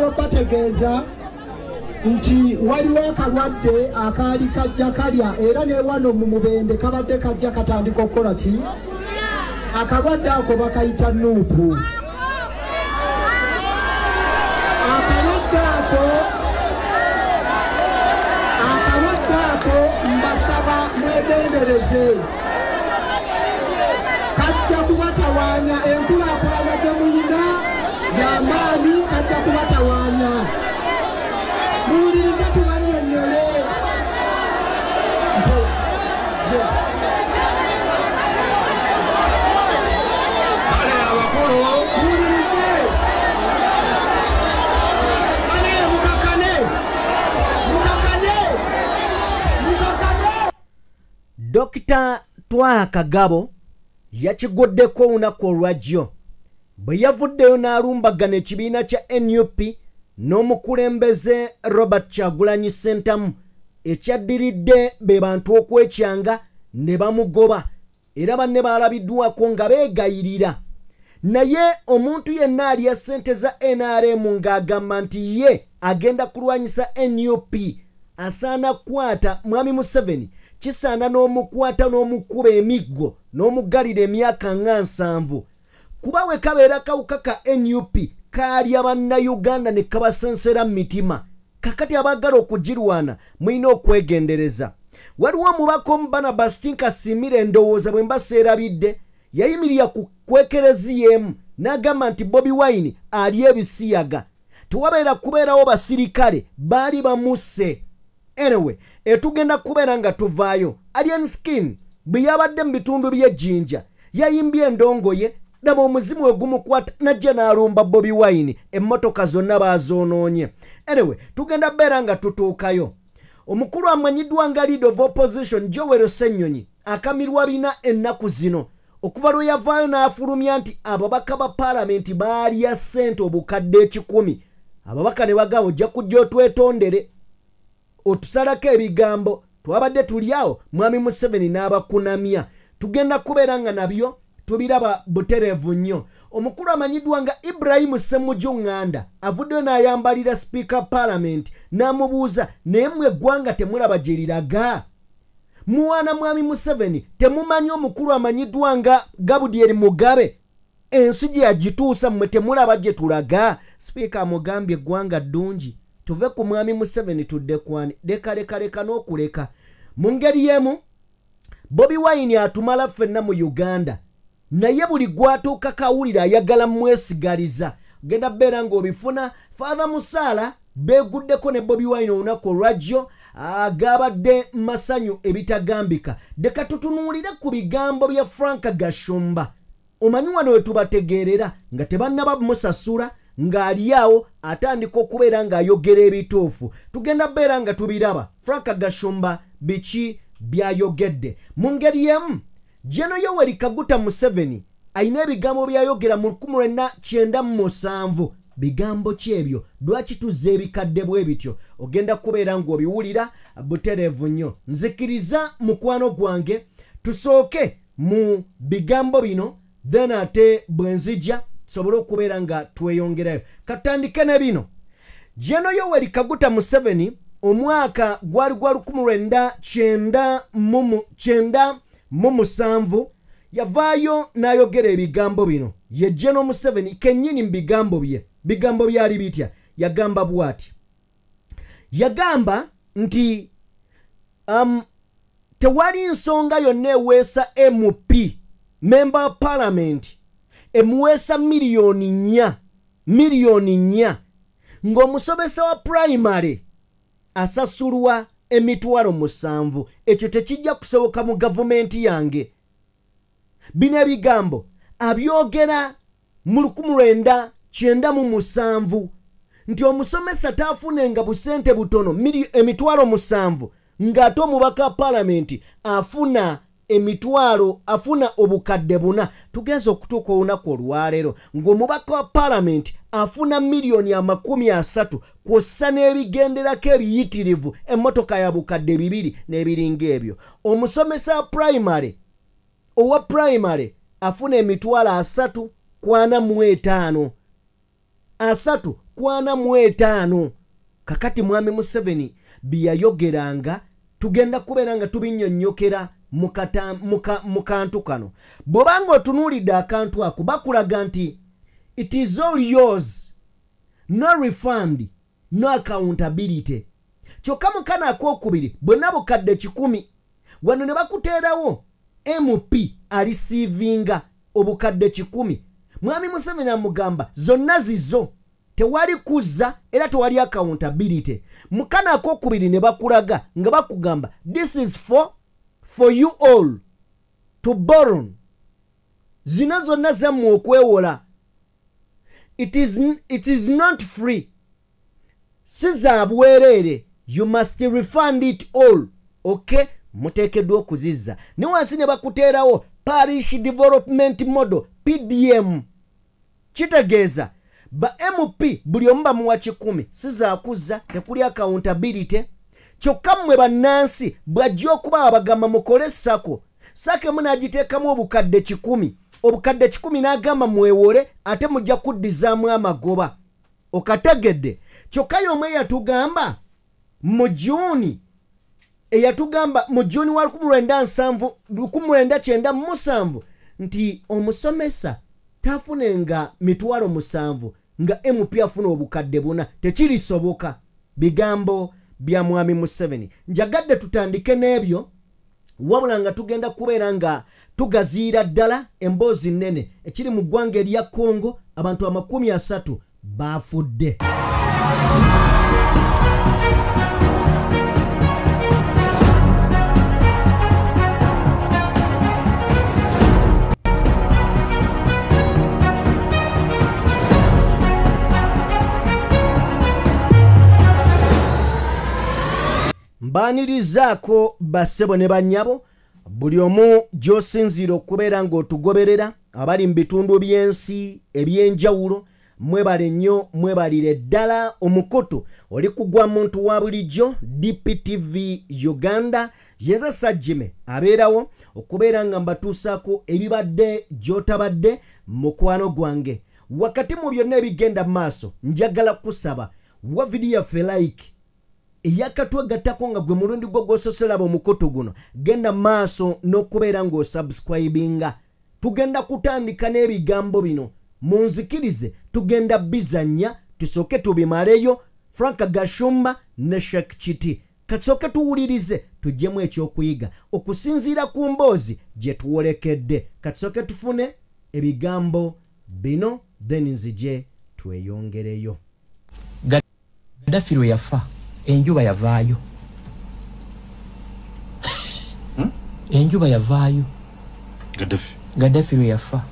bategeeza nti waliwo akalwadde akaali kajja kalya era ne wano mu Mubende kabadde kajja katandika okukola ki akalwadde ako bakayita nuupu. Akalwadde ako mbasaba mwegendereze, kajja kubatawaanya enkulaakulana gye muyina y'amaanyi, kajja kubatawaanya. Muwulirize tubannyonnyole. Bale abakulu muwulirize. Bale mukakane. Dr. Twaha Kagabo yakigoddeko olunaku olwajjo bwe yavuddeyo n'alumbagana ekibiina kya NUP n'omukulembeze Robert Kyagulanyi Ssentamu ekyaddiridde be bantu okwekyanga ne bamugoba era banne baalabiddwako nga beegayirira. Naye omuntu yenna alya ssente za NRM ng'agamba nti ye agenda kulwanyisa NUP asaana kukwata Mwami Museveni, kisaana n'omukwata n'omukuba emiggo n'omugalira emyaka nga 7 kuba we kabeera kawuka ka NUP kalya bannayuganda ne kabasensera mitima. Kakati abaagala okugirwana mulina okwegendereza. Waliwo omubaka omu Barnabas Tinka Simira endowooza bwe mbaseerabidde yayimirira ku kwekerezi emu n'agamba nti Bobi Wine ali ebisiyaga, tewabeera kubeerawo basirikale baali bamusse. Anyway, etugenda kubeera nga tuvaayo. Alien Skin bwe yabadde mu bitundu by'ejjinja yayimbye endongoye daba omuzimu ogumukwata najja n'alumba Bobi Wine, emmotoka zonna baazoonoonye. Anyway, tugenda beera nga tutuukayo. Omukulu amanyiddwa nga leader of opposition Joel Ssenyonyi akamirwa bina ennaku zino okuva lwe yavaayo n'afulumya nti ababaka ba paalamenti baalya ssente obukadde 10. Ababaka ne bagamba ojja kujja otwetondere otusalako ebigambo twabadde tulyawo Mwami Museveni n'abakunamya. Tugenda kubeera nga nabyo tubiraba butereevu nnyo. Omukulu amanyiddwa nga Ibrahim Ssemujju Nganda avuddeyo n'ayambalira Speaker Parliament n'amubuuza naye mmwe eggwanga temulaba gye liraga? Muwaana Mwami Museveni temumanyi omukulu amanyiddwa nga Gabudyeri Mugabe ensi gye yagituusa mmwe temulaba gye tulaga? Speaker amugambye eggwanga ddungi tuve ku Mwami Museveni tudde kwani leka n'okuleka. Mu ngeri y'emu Bobi Wine atumala ffenna mu Uganda naye buli gwatuuka kawulira ayagala mwesigaliza. Genda beera ng'obifuna. Father Musaala beeguddeko ne Bobi Wine olunaku olwajjo agabadde masanyu ebitagambika. Deka tutunuulire ku bigambo bya Frank Gashumba. Omanyi wano we tubategeerera nga tebannaba musasula ng'ali awo atandika okubeera ng'ayogera ebituufu. Tugenda beera nga tubiraba Frank Gashumba biki byayogedde. Mu ngeri y'emu General Yoweri Kaguta Museveni ayina ebigambo byayogera mu 1997. Bigambo ki ebyo? Lwaki tuzze ebikadde bwe bityo? Ogenda kubeera ng'obiwulira butereevu nnyo. Nzikiriza mukwano gwange tusooke mu bigambo bino then ate bwe nzija tusobole okubeera nga tweyongerayo. Katandike ne bino. General Yoweri Kaguta Museveni omwaka gwali gwa 1997 yavaayo n'ayogera ebigambo bino. Ye General Museveni kennyini mu bigambo bye. Bigambo byali bitya? Yagamba bw'ati. Yagamba nti tewali nsonga yonna eweesa MP member of parliament emuweesa miliyoni 4 ng'omusomesa wa primary asasulwa emitwalo 7. Ekyo tekijja kusoboka mu gavumenti yange. Bino ebigambo abyogera mu 1997 nti omusomesa taafunenga busente butono emitwalo 7 ng'ate omubaka paalamenti afuna emitwalo afuna obukadde 4. Tugenza okutuuka olunaku olwaleero ng'omubaka wa paalamenti afuna miliyoni 30 kw'ossa n'ebigenderako ebiyitirivu emmotoka ya bukadde 2 n'ebiringa ebyo. Omusomesa owa primary afuna emitwalo 3.45 45 kakati mwami Museveni biyayogeranga tugenda kuberanga tubinnyonnyokera mu kantu kano bobanga otunuulidde akantu ako bakulaga nti it is all yours, no refund, no accountability. Kyokka mu kana ak'okubiri bwonna bukadde 10 wano ne bakuteerawo MP alisiivinga obukadde 10. Mwami Museveni amugamba zonna zizo tewali kuzza era tewali accountability. Mu kana ak'okubiri ne bakulaga nga bakugamba this is for you all to borrow. Zino zonna zammwe okwewola. It is not free. Siza bwerere. You must refund it all. Okay? Muteekeddwa okuzizza. Ne wansi ne bakuteerawo Parish Development Model PDM. Kitegeeza ba MP buli omu bamuwa 10 siza kuzza tekuli accountability. Kyokka mmwe bannansi bw'ajja okuba abagamba mukole sako sake munagiteekamu obukadde 10 obukadde 10 n'agamba mwewole ate mujja kuddizaamu amagoba okategedde. Kyokka y'omwe yatugamba mu Juni eyatugamba mu Juni wa 1997 nti omusomesa tafunenga mitwalo 7 nga MP afuna obukadde 4 tekirisoboka. Bigambo bya mwami Museveni. Njagadde tutandike n'ebyo wabula nga tugenda kubeera nga tugaziira ddala emboozi nnene ekiri mu ggwanga erya Congo abantu 30 baafudde. Mbanirizaako bassebo ne bannyabo buli omu gy'osinziira okubeera ng'otugoberera abali mu bitundu by'ensi eby'enjawulo mwebale nnyo mwebalire ddala omukoto oli kugwa muntu wa bulijjo DPTV Uganda Yeza Sajjime abeerawo okubeera nga mbatuusaako ebibadde gy'otabadde mukwano gwange. Wakati mu byonna ebigenda maaso njagala kusaba wa video yaffe like eyakatwe gattako nga gwe mulundi gwo gwososolaba omukoto guno genda maaso n'okubeera ng'osubscribinga. Tugenda kutandika n'ebigambo bino munzikirize tugenda bizanya tusooke tubimaleyo. Frank Gashumba ne Sheikh Chiti kasooke tuwulirize tujjemu ekyokuyiga okusinziira ku mboozi gye tuwolekedde. Kasooke tufune ebigambo bino then nzije tweyongereyo. Gaddafi lwe yafa enjuba yavaayo. Enjuba yavaayo. Gaddafi lwe yafa.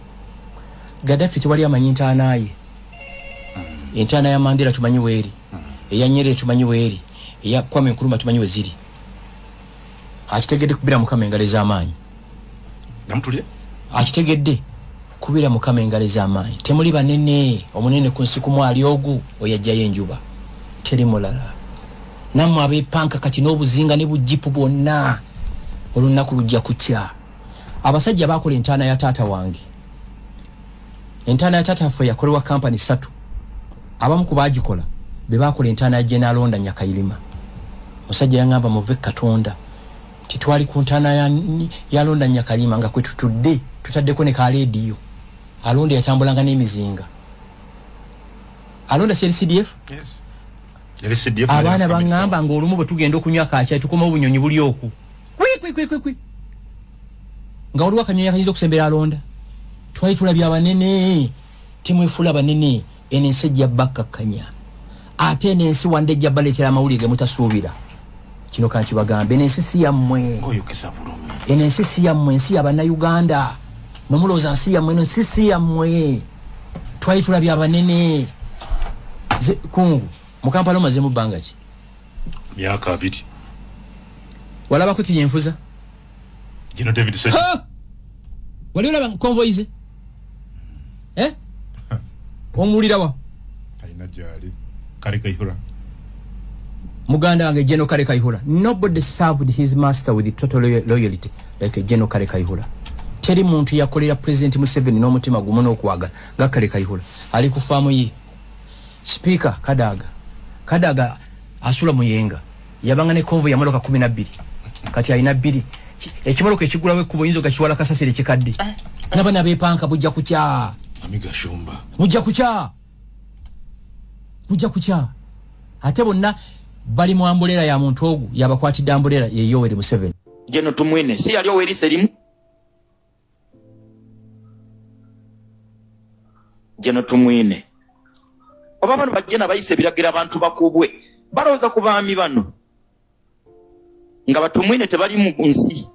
Gaddafi tewali amanyi ntaana ye. Entaana ya Mandela tumanyi weeri. Eya Nyerere tumanyi weeri. Eya Kwame Nkrumah tumanyi weziri. Akitegedde kubira Mukama engalo ez'amaanyi. Namtulye? Akitegedde kubira Mukama engalo ez'amaanyi. Temuli banene omunene ku nsi kumwali ogu oyajjayo enjuba. Teri mulala. Namwe abeepanka kati n'obuzinga ne bujipu bwonna olunaku lujja kukya. Abasajja baakola entaana ya taata wange. Entaana ya taata ffe yakolebwa kampani 3. Abamu ku baagikola be baakola entaana ya General Londa Nyakayirima. Musajja yangamba muve Katonda titwali ku ntaana ya Londa Nyakayirima nga kwe tutudde tutaddeko ne ka leediyo. Alonda yatambulanga n'emizinga. Alonda CDF? Yes. Abaana bangamba ng'olumu bwe tugenda okunywa kaakya tukoma obunyonyi buli oku. Kwi. Nga waliwo akanyonyi akayinza okusembera Alonda. Twali tulabye abanene. Temwefuula banene. Eno ensi ejja bakkakkanya. Ate eno ensi wande ejja baleetera amawulire ge mutasuubira. Kino kankibagambe. Eno ensi si yammwe. Eno ensi si yammwe. Ensi y'Abannayuganda. Nomulowooza nsi yammwe. Eno ensi si yammwe. Twali tulabye abanene. Kungu. Mukampala omaze mu bbanga ki? Myaka 2. Walabako tiyenfuza? Gino David Sechi. Wali olaba convoyize? Omuwulira wa? Talina gyali. Kale Kayihura. Muganda wange General Kale Kayihura. Nobody served his master with total loyalty like General Kale Kayihura. Teri muntu yakolera President Museveni n'omutima gumu n'okwagala nga Kale Kayihura. Ali ku faamu ye. Speaker Kadaga asula muyenga yabanga ne konvo ya motoka 12 kati alina 2 ekimoloka ekigula we kubo yinzo gachiwala kasasire kikadde nabana bepanka bujja kucha amiga shumba bujja kucha ate bonna bali mu ambulera ya muntu ogu yabakwatidde ambulera ye Yoweri Museveni Jeno tumwine si yali Yoweri serimu Jeno tumwine oba bano bajjena bayise biragira abantu bakubwe balowooza ku baami bano nga batumwine tebali mu nsi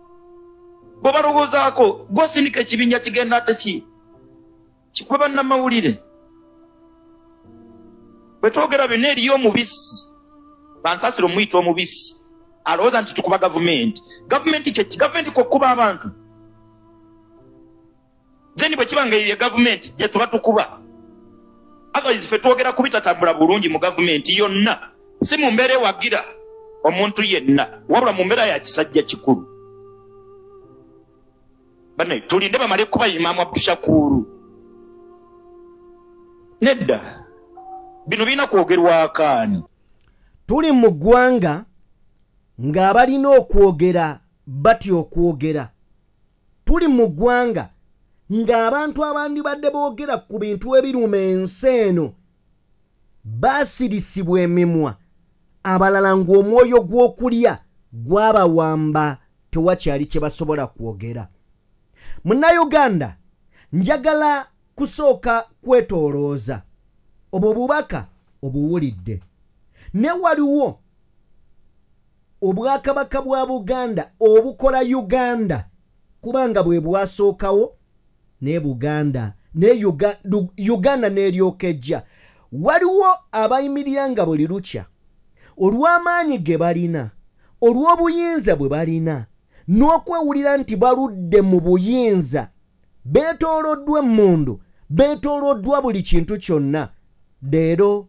bo balowoozaako gwosindika ekibinja kigenda ate kikwe bannamawulire bwe twogera byonna eriyo omubisi bansasiro omuyita omubisi alowooza nti tukuba gavumenti gavumenti kwekuba abantu then bwe kibanga ye gavumenti gye tuba tukuba otherwise ffe twogera kubitatambula bulungi mu gavumenti yonna si mu mbeera ewagira omuntu yenna wabula mu mbeera ya kisajja kikulu bane tulinde bamale kuba Imam Abdushakur nedda bino bina kwogerwa akaani tuli mu ggwanga ng'abalina okwogera batya okwogera tuli mu ggwanga ng'abantu abandi badde boogera ku bintu ebiruma ensi eno baasirisibwa emimwa abalala ng'omwoyo gw'okulya gwabawamba tewakyali kye basobola kwogera. Munnayuganda njagala kusooka kwetoolooza obwo bubaka obuwulidde ne waliwo obwakabaka bwa Buganda obukola Uganda kubanga bwe bwasookawo ne Buganda ne Uganda n'eryokejja waliwo abayimirira nga buli lukya olw'amaanyi ge balina olw'obuyinza bwe balina n'okwewulira nti baludde mu buyinza beetooloddwa emmundu beetooloddwa buli kintu kyonna. Leero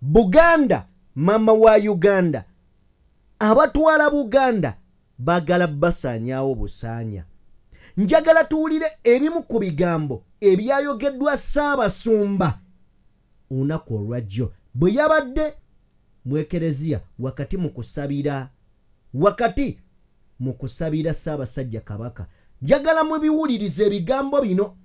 Buganda mama wa Uganda abatwala Buganda bagala basaanyaawo busaanya. Njagala tuwulire ebimu ku bigambo ebyayogeddwa Ssaabasumba olunaku olwajjo bwe yabadde mu Ekereziya wakati mu kusabira Ssaabasajja Kabaka. Njagala mubiwulirize ebigambo bino.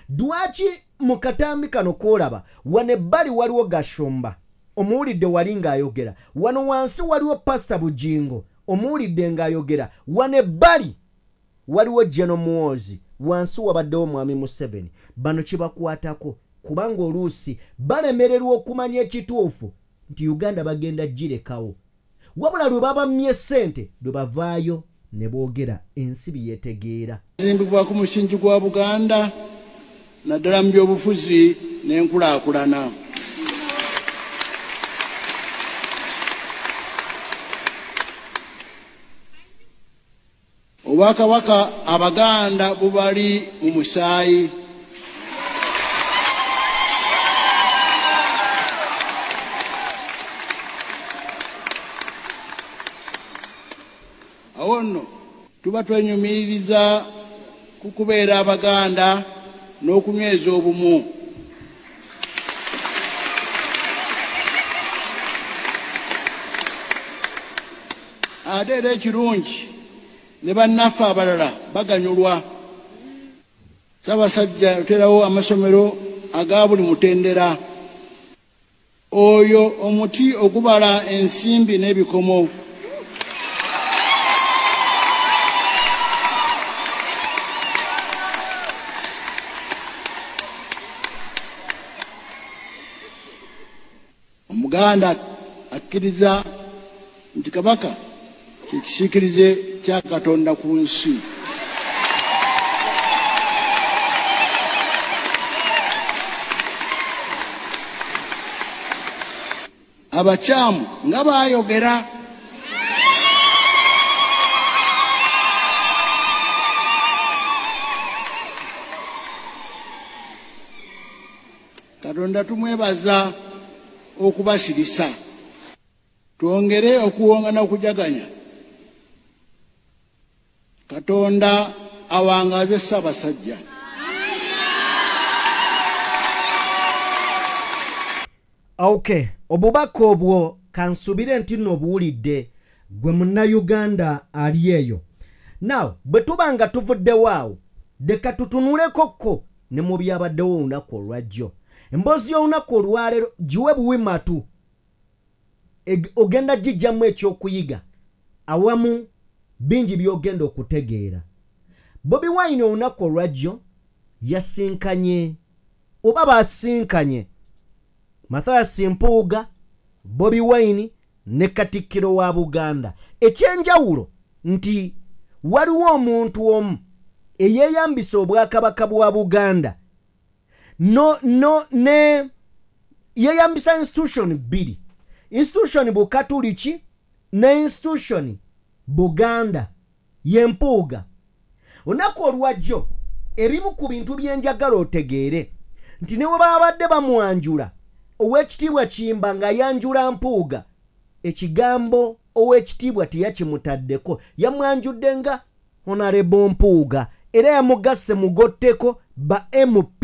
Dwaki mu katambi kano koolaba wano ebbali waliwo Gashumba omuwulidde wali ng'ayogera, wano wansi waliwo Pastor Bujingo omuwulidde ng'ayogera, wano ebbali waliwo General Muhoozi, wansi wabaddewo Mwami Museveni. Bano kibakwatako kubanga oluusi balemererwa okumanya ekituufu nti Uganda bagenda girekawo, wabula lwe babamye ssente lwe bavaayo ne boogera ensi byetegeera. Zimbibwa ku musingi gwa Buganda naddala mu byobufuzi n'enkulaakulana. Obwakabaka Abaganda bubali mu musaayi. Awo nno tuba twenyumiriza ku kubeera Abaganda n'okunyweza obumu. Ate era ekirungi ne bannaffe abalala baganyulwa. Ssaabasajja yaterawo amasomero aga buli mutendera. Oyo omuti ogubala ensimbi n'ebikomo. Omuganda akkiriza nti Kabaka kikisiikirize kya Katonda ku nsi. Abakyamu nga baayogera. Katonda tumwebaza okubasirisa. Twongere okuwonga n'okujaganya. Katonda awangaze Ssaabasajja. Okay, obubaka obwo kansubire nti nno buwulidde gwe munnayuganda ali eyo. Now, bwe tuba nga tuvuddewo awo, deka tutunulekokko ne mu byabaddewo olunaku olwajjo. Emboozi y'olunaku olwaleero giwe buwimatu. Ogenda gijjamu ekyokuyiga. Awamu bingi by'ogenda okutegeera. Bobi Wine olunaku olwajjo yasinkanye oba basinkanye Mathias Mpuuga, Bobi Wine ne Katikkiro wa Buganda. Ekyenjawulo nti waliwo omuntu omu eyeeyambisa obwakabaka bwa Buganda ne yeeyambisa institution bbiri, institution Bukatuliki ne institution Buganda ye Mpuuga. Olunaku olwajjo ebimu ku bintu byenjagala otegeere nti ne bwe babadde bamwanjula Owekitiibwa Kiyimba nga yanjula Mpuuga, ekigambo Owekitiibwa teyakimutaddeko, yamwanjudde nga Honorable Mpuuga era yamugasse mugotteko ba MP.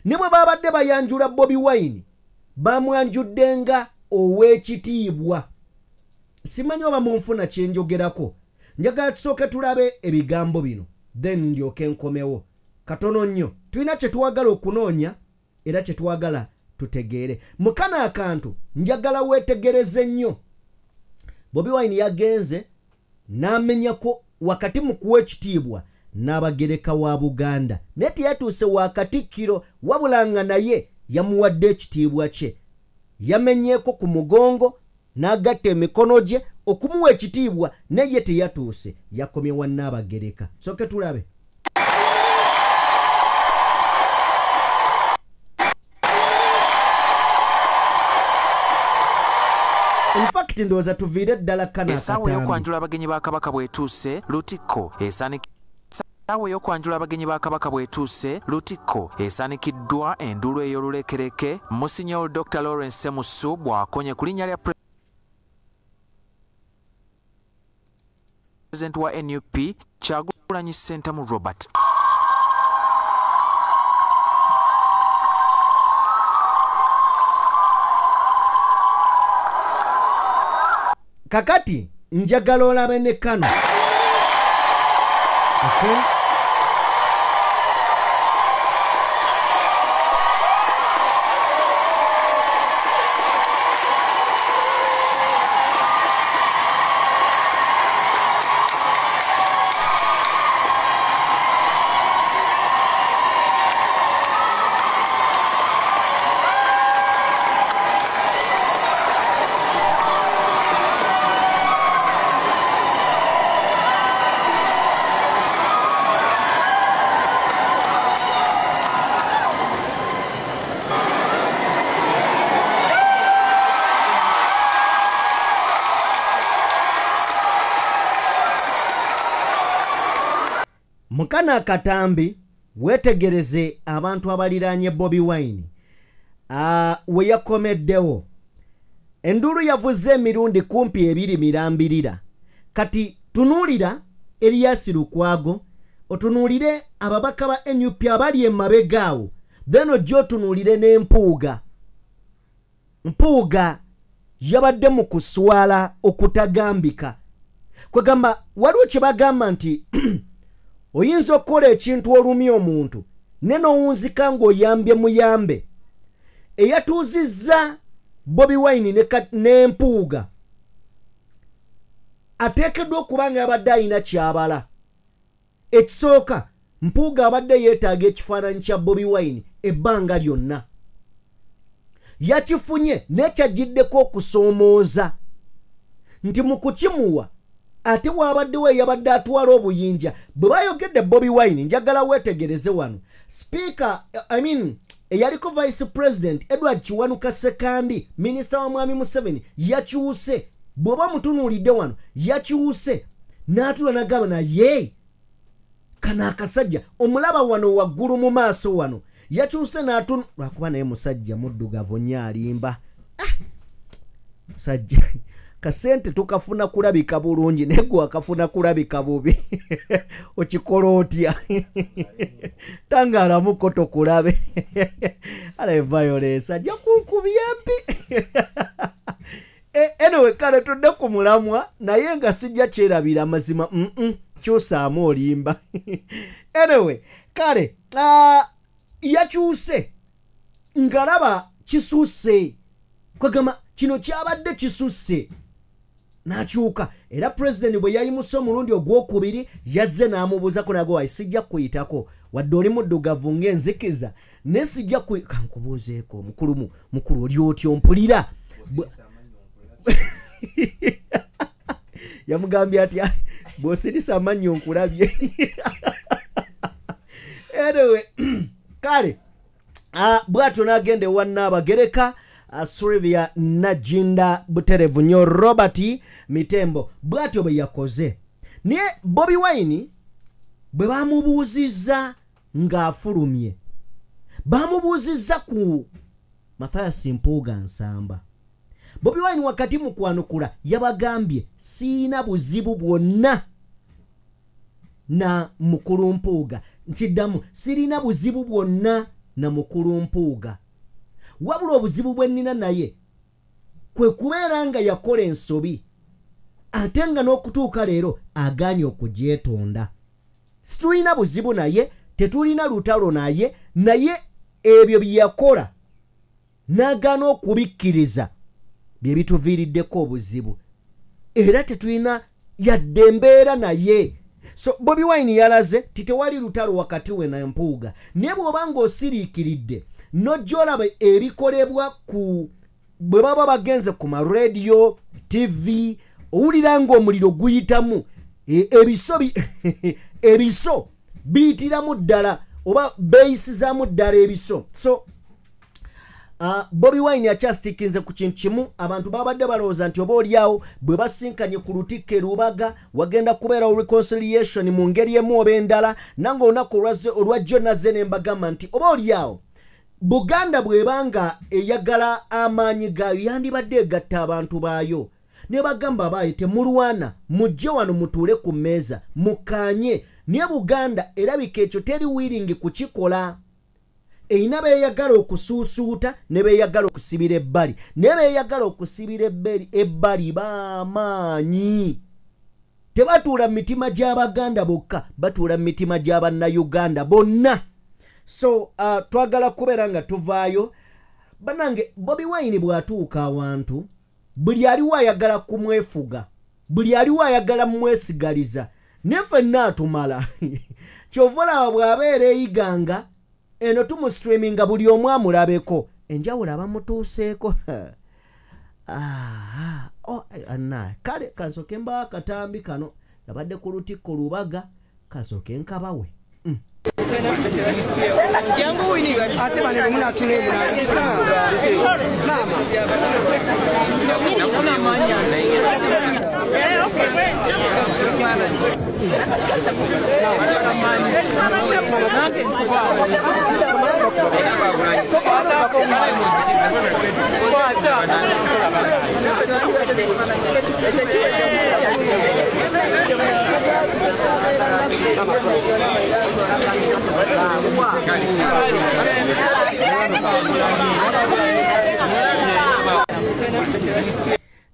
Ne bwe babadde bayanjula Bobi Wine bamwanjudde nga Owekitiibwa. Simanyi oba munfuna kyenjogerako. Njagala tusooke tulabe ebigambo bino then ndyoke nkomewo katono nnyo. Tulina kye tuwagala okunoonya era kye tuwagala tutegeere. Mukana akantu njagala weetegereze nnyo. Bobi Wine yagenze n'amenyako wakati mu kuwa ekitiibwa n'abagereka wa Buganda. Naye teyatuuse wa Katikkiro wabula nga naye yamuwadde ekitiibwa kye. Yamenyeeko ku mugongo n'agatta emikono gye okumuwa ekitiibwa naye teyatuuse, yakomye wa Nnaabagereka. Soke tulabe. In fact ndowooza tuviire ddala kana essaawa ey'okwanjula abagenyi ba Kabaka bw'etuuse Lutikko essaawa ey'okwanjula abagenyi ba Kabaka bw'etuuse Lutikko esaanikiddwa enduulu ey'olulekereke. Monsignor Dr. Lawrence Semusu bw'akonye ku linnya lya President wa NUP Kyagulanyi Ssentamu Robert. Kakati njagala olabe ne kano. Okay? Mukana Katambi wetegereze abantu abaliraanye Bobi Wine we yakomeddewo. Endulu yavuze emirundi kumpi ebiri mirambirira. Kati tunuulira Elias Lukwago, otunuulire ababaka ba NUP abali emabegaawo, then ojjo tunuulire n'Empuuga. Mpuuga yabadde mu kuswala okutagambika. Kwegamba waliwo kye bagamba nti oyinza okukola ekintu olumya omuntu ne n'owunzika ng'oyambye muyambe. Eyatuuzizza Bobi Wine n'Empuuga ateekeddwa okuba nga yabadde alina kyabala. Ekisooka, Mpuuga abadde yeetaaga ekifaananyi kya Bobi Wine ebbanga lyonna. Yakifunye n'ekyagiddeko okusoomooza nti mu kukimuwa ate wabaddewo eyabadde atwala obuyinja. Bwe bayogedde Bobi Wine njagala weetegereze wano. Speaker, eyaliko Vice President Edward Kiwanuka Sekandi, Minisita wa Mwami Museveni yakyuse. Bw'oba mutunuulidde wano yakyuse n'atula n'agamba naye kana akasajja omulaba wano waggulu mu maaso wano yakyuse n'atunu lwakuba naye musajja muddugavu nnyo alimba. Musajja kasente tukafuna kulabika bulungi nego akafuna kulabika bubi okikola otya tangala mukoto kulabe ala violence ajja kunkubya empi anyway kale tudde ku mulamwa naye nga sijja kyerabira mazima kyosaamu olimba anyway kale yakyuse ngalaba kisusse kwegamba kino kyabadde kisusse n'akyuka era president bwe yayimusa omulundi ogwokubiri yazze n'amubuuzako nago sijja kuyitako wadde oli muddugavu ng'enzikiza ne sijja kankubuuzeeko mukulu oli otyo mpulira yamugambye atya bw'osirisa amannyo nkulabye anyway kale bwatyo n'agenda ewa Nnaabagereka Sylvia Najinda Buterevu nnyo Robert Mitembo bwatyo bwe yakoze naye Bobi Wine bwe bamubuuzizza ng'afulumye bamubuuzizza ku Mathias Mpuuga Nsamba Bobi Wine wakati mu kwanukula yabagambye siina buzibu bwonna na Mukulu Mpuuga nkiddamu sirina buzibu bwonna na Mukulu Mpuuga wabula obuzibu bwe nnina naye kwe kubeera nga yakola ensobi ate nga n'okutuuka leero agaanye okugyetonda situlina buzibu naye tetulina lutalo naye ebyo bye yakola n'agaana okubikkiriza bye bituviiriddeko obuzibu era tetulina yadde embeera naye so Bobi Wine yalaze titewali lutalo wakati we na Mpuuga naye bw'oba ng'osiriikiridde nojolaba ebikolebwa ku bwe baba bagenze ku ma radio TV owulira ng'omuliro guyitamu ebiso biyitiramu ddala oba beeyisizaamu ddala ebiso so Bobi Wine akyastikinze ku kintu kimu abantu babadde balowooza nti oba oliawo bwe basinkanye ku lutikko Lubaga wagenda kubeerawo reconciliation mu ngeri emu oba endala nange olunaku olwajjo nazze ne mbagamba nti oba oliawo Buganda bwebanga eyagala amaanyi gaayo yandibadde egatta abantu baayo ne bagamba baayo temulwana mujje wano mutuule ku mmeeza mukanye naye Buganda erabika ekyo teri willing kukikola eyina beeyagala okusuusuuta ne beeyagala okusibira ebbali ne beeyagala okusibira ebbali b'amaanyi tebatuula mu mitima gy'Abaganda bokka batuula mu mitima gy'Abannayuganda bonna so twagala kubeera nga tuvaayo banange Bobi Wine bw'atuuka awantu buli aliwo ayagala kumwefuga buli aliwo ayagala mwesigaliza ne ffenna atumala kyova olaba bw'abeera eyiganga eno tumusitreaminga buli omu amulabeko enjawulo abamutuuseeko kale kansooke mbawo akatambi kano yabadde ku lutikko Lubaga kansooke nkabawe Yangu wini ate bane muna chine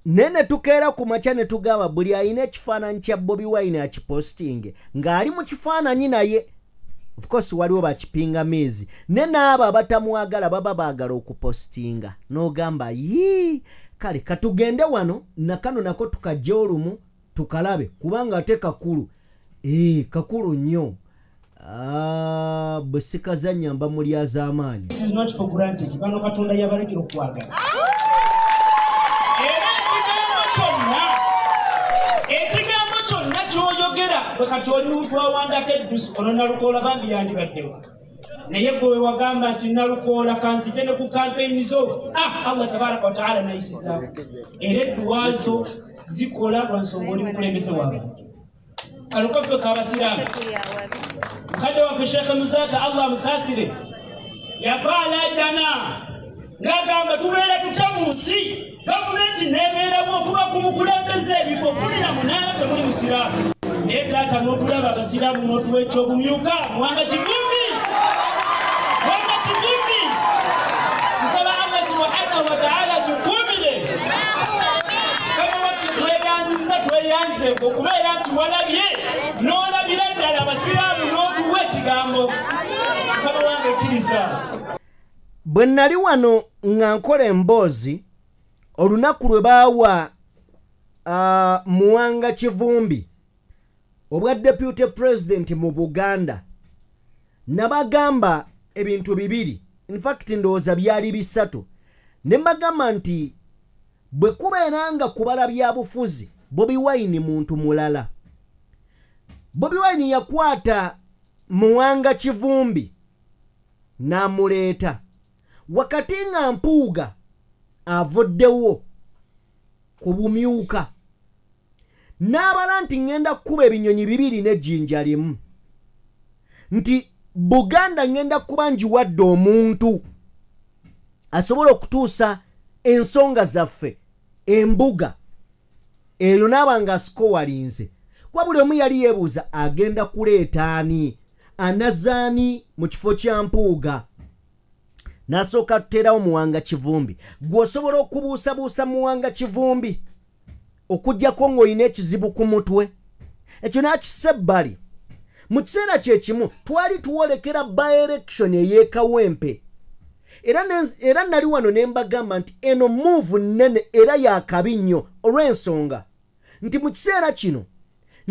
nene tukeera ku makya ne tugamba buli alina ekifaananyi kya Bobi Wine akiposting ng'ali mu kifaananyi naye of course waliwo bakipingamizi ne n'abo abatamwagala baba baagala okupostinga n'ogamba yii kale katugende wano nakano nako tukajja olumu tukalabe kubanga ate kakulu kakulu nnyo bwe sikazanya mba mulyaz'amaanyi bano Katonda yabalekera okwagala ekigambo kyonna ky'oyogera bwe kati oli muntu awandako eddusu ono Nalukoola bambi yandibaddewa naye gwe wagamba nti Nalukoola kanzije ne ku kampeyini zo Allah tabaraka wa taala nayisizaawo era edduwa zo zikola lwa nsonga oli mukulembeze w'abantu kalukaffe k'abasiraamu mukadde waffe Sheikh Muzaata Allah amusaasire yafaala jana ng'agamba tubeera tutya mu nsi gavumenti neebeeramu okuba ku bukulembeze ebifo 18 temuli musiraamu naye taata n'otulaba abasiraamu n'otuwa ekyobumyuka mwanga kivumbi tusaba allah subhanahu wa taala kikumire tweyanziza tweyanze okubeera nti walabye n'olabira ddala abasiraamu n'otuwa ekigambo kama wange ekkiriza. Bwe nali wano nga nkola emboozi olunaku lwe baawa Muwanga Kivumbi obwa deputy president mu Buganda nabagamba ebintu bibiri, in fact ndowooza byali bisatu, ne mbagamba nti bwe kubeera nga kubala bya bufuzi Bobi Wine muntu mulala. Bobi Wine yakwata Muwanga Kivumbi n'amuleeta wakati nga Mpuuga avuddewo ku bumyuka n'abala nti ngenda kuba ebinyonyi bibiri n'ejjinja limu, nti Buganda ngenda kuba njiwadde omuntu asobola okutuusa ensonga zaffe embuga eyo n'abanga asikowalinze. Kwa buli omu yali yeebuuza agenda kuleeta ani, anazaani mu kifo kya Mpuuga. Nasooka tuteerawo Muwanga Kivumbi. Gw'osobola okubuusabuusa Muwanga Kivumbi okuggyako ng'olina ekizibu ku mutwe, ekyo n'akissa ebbali. Mu kiseera kye kimu twali tuwolekera by-election ey'ekawempe, era nali wano ne mbagamba nti eno move nnene era yakabi nnyo olw'ensonga nti mu kiseera kino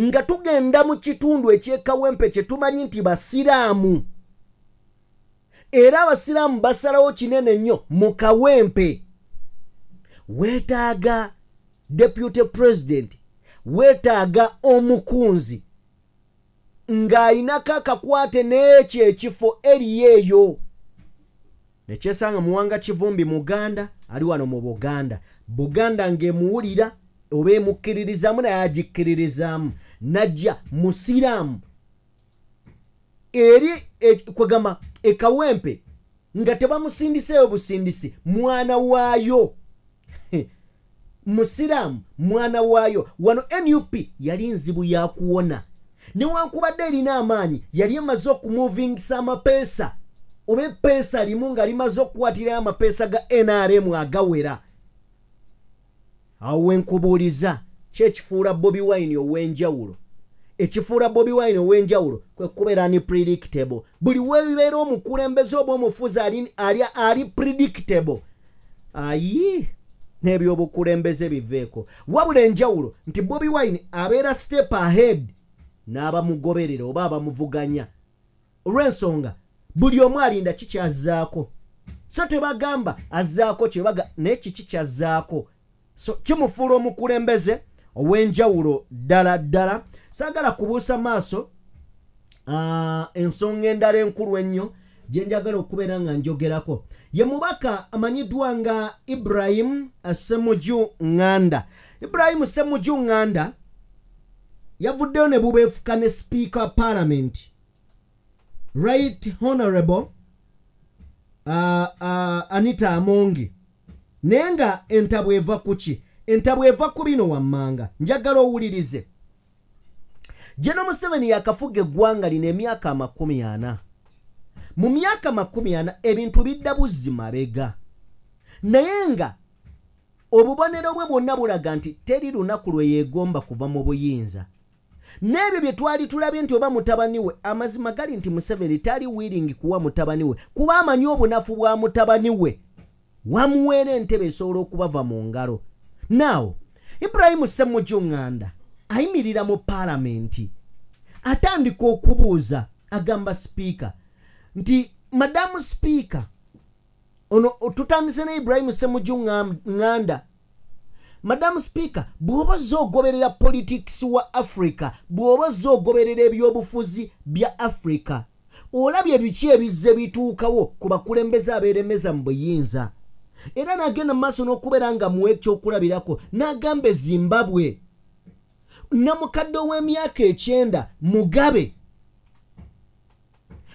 nga tugenda mu kitundu eky'ekawempe kye tumanyi nti basiraamu, era abasiraamu basalawo kinene nnyo mu kawempe. Weetaaga deputy president, weetaaga omukunzi ng'ayinako akakwate n'ekyo ekifo eriyo. Nekyesanga Muwanga Kivumbi Muganda ali wano mu Buganda ng'emuwulira oba emukkiririzaamu naye agikkiririzaamu, najja musiraamu eri kwegamba ekawempe nga tebamusindiseeyo busindisi, mwana waayo musiraamu mwana waayo. Wano NUP yali nzibu ya kuwona, newankubadde erina amaanyi yali emaze okumuvingisa amapeesa oba epeesa limu nga limaze okukwatira amapeesa ga NRM agawera. Awo wenkubuuliza kyekifuula Bobi Wine ow'enjawulo. Ekifuula Bobi Wine ow'enjawulo kwe kubeera ni predictable. Buli weebibeera omukulembeze oba omufuzi ali predictable, ayi n'ebyobukulembeze biveeko. Wabula enjawulo nti Bobi Wine abeera step ahead n'abamugoberera oba abamuvuganya. Olw'ensonga buli omu alinda kikyazzaako, so tebagamba azzaako kyebaga n'eki kikyazzaako. So kimufuula omukulembeze ow'enjawulo ddala ddala. Saagala kubuusa maaso ensonga endala enkulu ennyo gye njagala okubeera nga njogerako. Ye mubaka amanyiddwa nga Ibrahim Ssemujju Nganda. Ibrahim Ssemujju Nganda yavuddeyo ne bubeefuka ne Speaker Parliament Right Honorable Anita Amongi. Naye nga entabwe eva ku ki? Entabwe eva ku bino wammanga. Njagala owulirize. General Museveni yakafuga eggwanga lino emyaka 40. Mu myaka 40 ebintu bidda buzzi mabega. Naye nga obubonero bwe bwonna bulaga nti teri lunaku lwe yeegomba kuva mu buyinza. N'ebyo bye twali tulabye nti oba mutabani we, amazima gali nti Museveni tali willing kuwa mutabani we kuba amanyi obunafu bwa mutabani we wamuweera entebe esobola okubava mu ngalo. Now Ibrahim Ssemujju Nganda ayimirira mu Parliament atandika okubuuza, agamba Speaker nti Madamu Speaker, ono tutandise ne Ibrahim Ssemujju Nganda. Madamu Speaker, bw'oba z'ogoberera politics wa Africa, bw'oba z'ogoberera ebyobufuzi bya Africa, olabye biki ebizze bituukawo ku bakulembeze abeeremeza mu buyinza. Era n'agenda mu maaso n'okubeera nga muwe ekyokulabirako, n'agamba Zimbabwe namukadde w'emyaka 9 Mugabe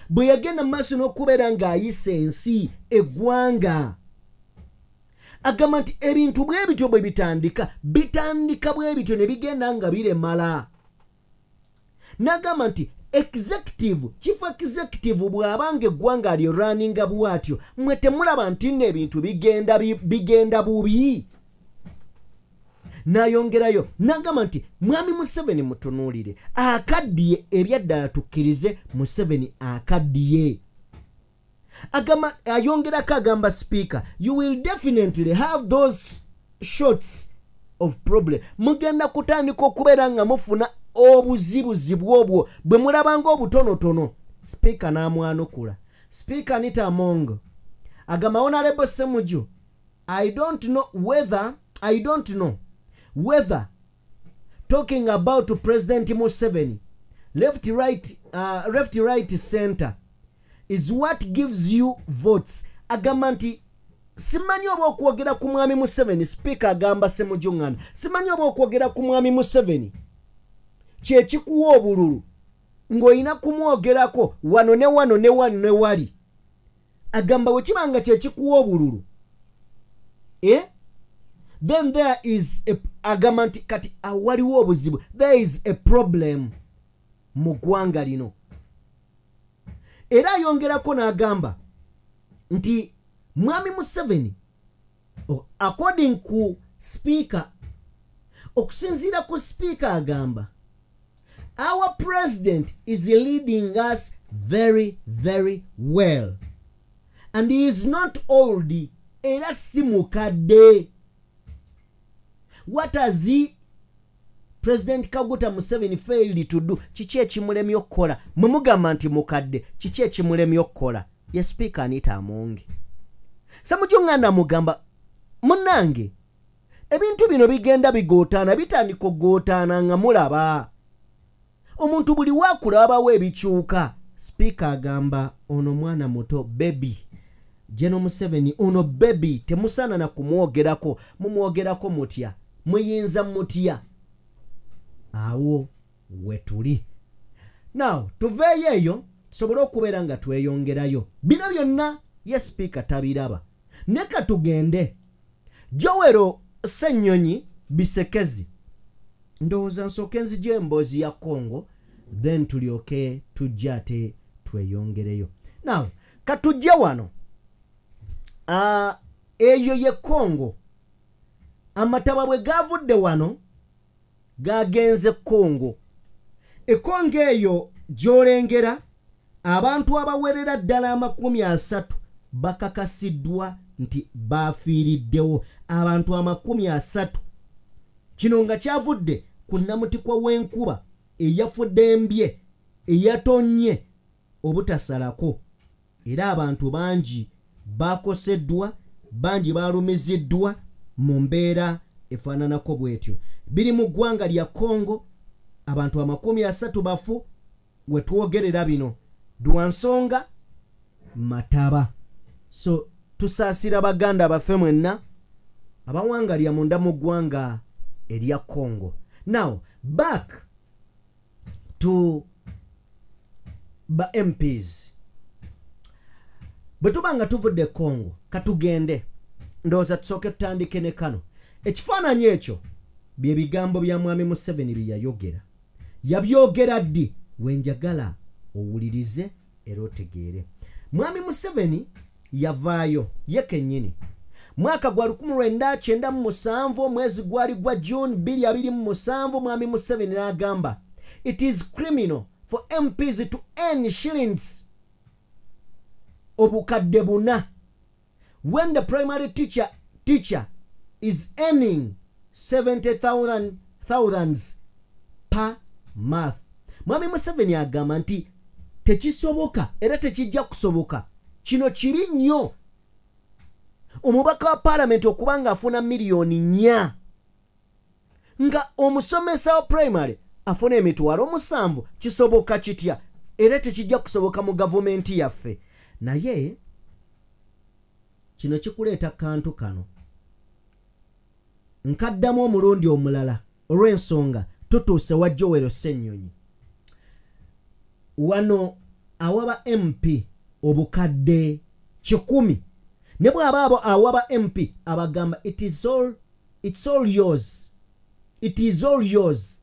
bwe yagenda mu maaso n'okubeera ng'ayisa ensi eggwanga agamba nti ebintu bwe bityo bwe bitandika bwe bityo ne bigenda nga biremala. N'agamba nti chief executive bw'abanga eggwanga lyo runninga bw'atyo mwe temulaba nti n'ebintu bigenda bubi. N'ayongerayo n'agamba nti mwami Museveni mutunuulire akaddiye ebyaddala tukkirize Museveni akaddiye. Ayongerako agamba speaker, you will definitely have those shots of problem. Mugenda kutandika okubeera nga mufuna obuzibuzibu obwo bwe mulabanga obutonotono. Speaker n'amwanukula. Speaker Anita Among agamba Honorable Ssemujju, I don't know whether talking about President Museveni left right center is what gives you votes. Agamba nti simanyi oba okwogera ku mwami Museveni. Speaker agamba Ssemujju ng'ano simanyi oba okwogera ku mwami Museveni kye kikuwa obululu ng'olina kumwogerako wano ne wano ne wano ne wali. Agamba bwe kibanga kye kikuwa obululu then there is agamba nti kati awaliwo obuzibu, there is a problem mu ggwanga lino. Era ayongerako n'agamba nti mwami Museveni according ku speaker, okusinziira ku speaker agamba our president is leading us very very well and he is not old era si mukadde. What has President Kaguta Museveni failed to do? Kiki ekimulemye okukola? Mumugamba nti mukadde, kiki ekimulemye okukola? Ye Speaker Anita Among. Ssemujju ng'anda mugamba munnange ebintu bino bigenda bigootana, bitandika okugootana nga mulaba omuntu buli waakulaba ebikyuka. Speaker agamba ono mwana muto baby General Museveni, ono baby temusaana na kumwogerako, mumwogerako mutya, muyinza mutya. Awo wetuli. Now tuveeyo eyo tusobole okubeera nga tweyongerayo. Bino byonna ye Speaker tabiraba. Neka tugende Joel Ssenyonyi Bisekezi. Ndowooza nsooke nzije emboozi ya Congo then tulyoke tujja ate tweyongereyo. Now katujje wano eyo ye Congo. Amataba bwe gavudde wano gagenze Congo. Congo eyo gy'olengera abantu abawerera ddala 30 bakakasiddwa nti bafiiriddewo. Abantu 30. Kino nga kyavudde ku nnamutikwa w'enkuba eyafudde embye eyatonnye obutasalako. Era abantu bangi bakoseddwa, bangi balumiziddwa mu mbeera efaananako bwetyo. Biri mu ggwanga lya Congo abantu 30 bafu we twogerera bino. Dwansonga mataba. So tusaasira baganda baffe mwenna abawangalya munda mu ggwanga erya Congo. Now back to ba MPs. Bwe tubanga tuvudde Congo katugende ndowooza tusooke tutandike ne kano. Ekifaananyi ekyo bye bigambo bya mwami Museveni bye yayogera. Yabyogera ddi? Wenjagala owulirize era otegeere. Mwami Museveni yavaayo ye kennyini mwaka gwa 1997 mwezi gwali gwa June 2027. Mwami Museveni n'agamba it is criminal for MPs to earn shillings obukadde buna when the primary teacher is earning 70,000 per month. Mwami Museveni agamba nti tekisoboka era tekijja kusoboka. Kino kibi nnyo omubaka wa parliament okubanga afuna miliyoni 4 nga omusomesa wa primary afuna emitwalo 7. Kisoboka kitya? Era tekijja kusoboka mu gavumenti yaffe. Naye kino kikuleeta kantu kano. Nkaddamu omulundi omulala olw'ensonga tutuuse wa Joel Ssenyonyi. Wano awaba MP obukadde 10 ne bw'aba awaba MP abagamba it's all yours, it is all yours,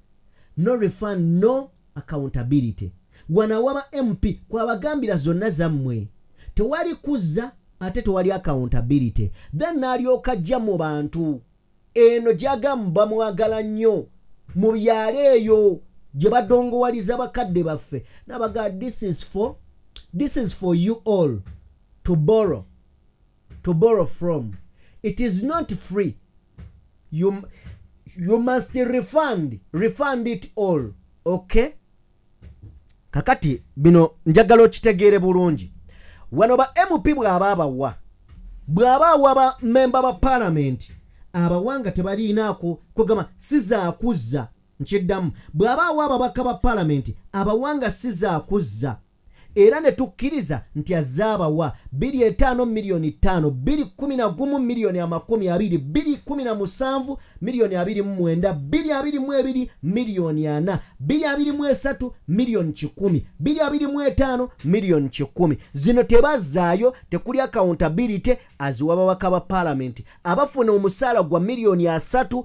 no refund, no accountability. Wanawaba MP kwabagambira zonna zammwe, tewali kuzza ate tewali accountability. Then n'alyoka ajja mu bantu eno gyagamba mwagala nnyo mu byalo eyo gye badongowaliza bakadde baffe n'abaga this is for you all to borrow from. It is not free. You must refund it all. Okay? Kakati bino njagala okitegeere bulungi. Wano ba MP bw'aba ba member ba parliament abawanga tebalinaako kugamba sizakuzza nkiddamu. Bw'aba ababaka ba parliament abawanga sizakuzza. Era ne tukkiriza nti azaabawa 2.5 milioni 5, 2.11 milioni 20, 2.17 milioni 29, 2.22 milioni 4, 2.23 milioni 10, 2.25 milioni 10. Zino tebazaayo, tekuli accountability aziwababaka ba parliament abafuna omusaala gwa milioni 3